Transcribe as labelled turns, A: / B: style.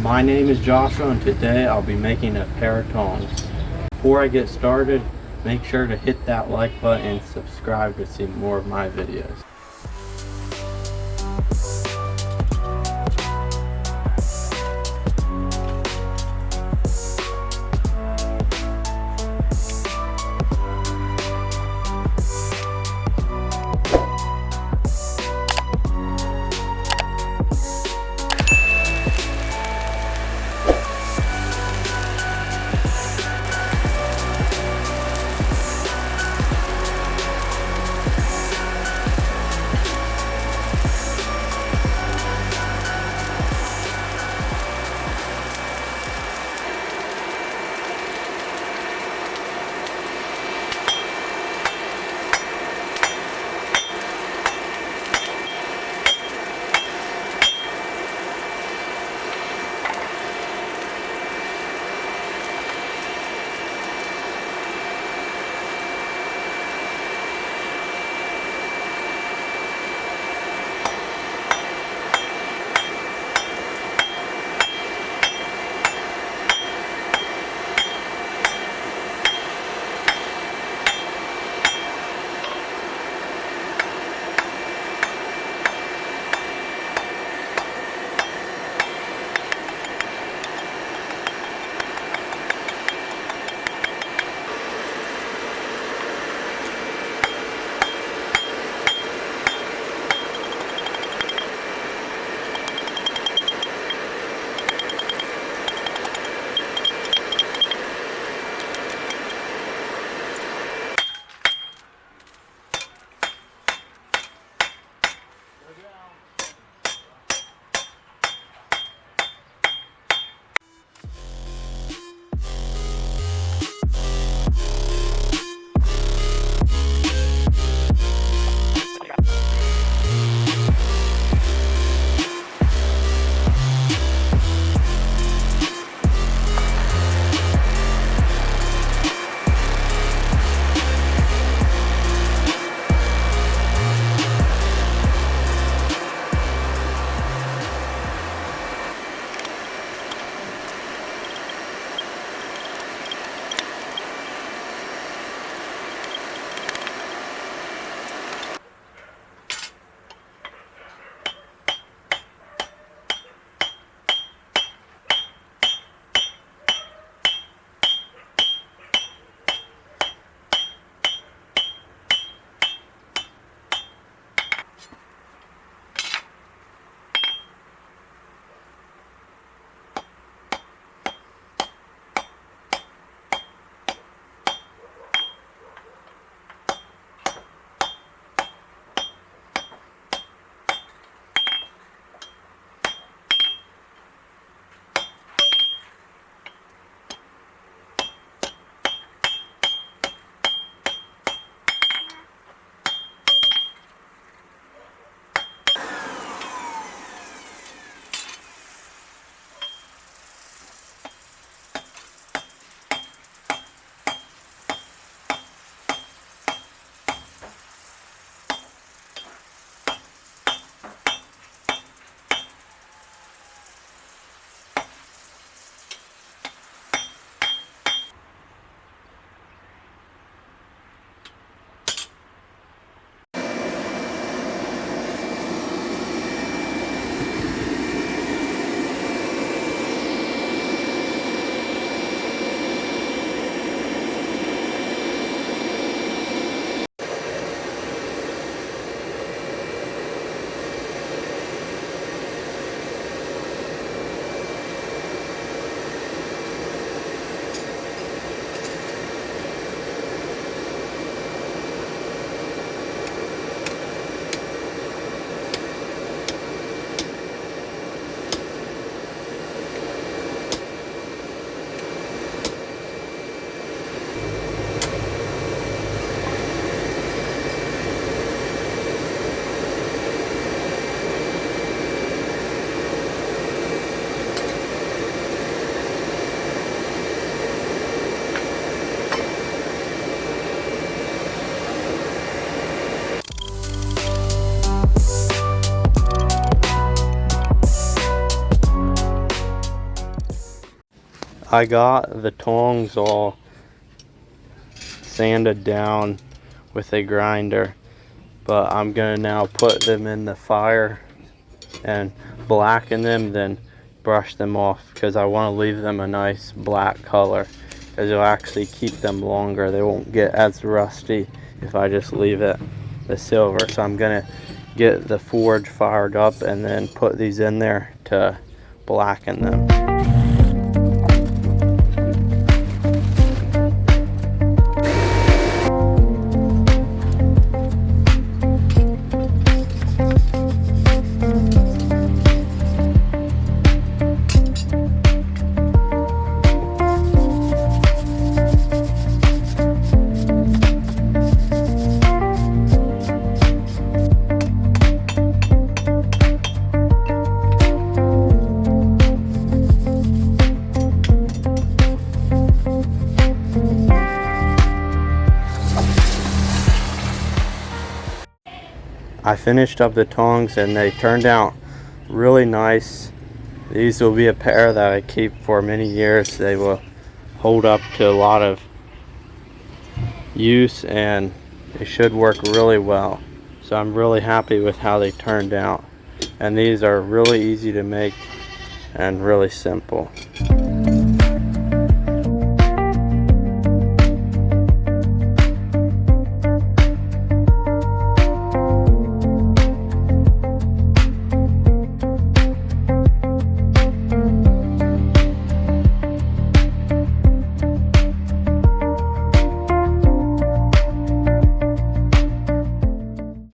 A: My name is Joshua and today I'll be making a pair of tongs. Before I get started, make sure to hit that like button and subscribe to see more of my videos. I got the tongs all sanded down with a grinder, but I'm gonna now put them in the fire and blacken them, then brush them off, because I want to leave them a nice black color, because it'll actually keep them longer. They won't get as rusty if I just leave it the silver. So I'm gonna get the forge fired up and then put these in there to blacken them. I finished up the tongs and they turned out really nice. These will be a pair that I keep for many years. They will hold up to a lot of use and they should work really well. So I'm really happy with how they turned out. And these are really easy to make and really simple.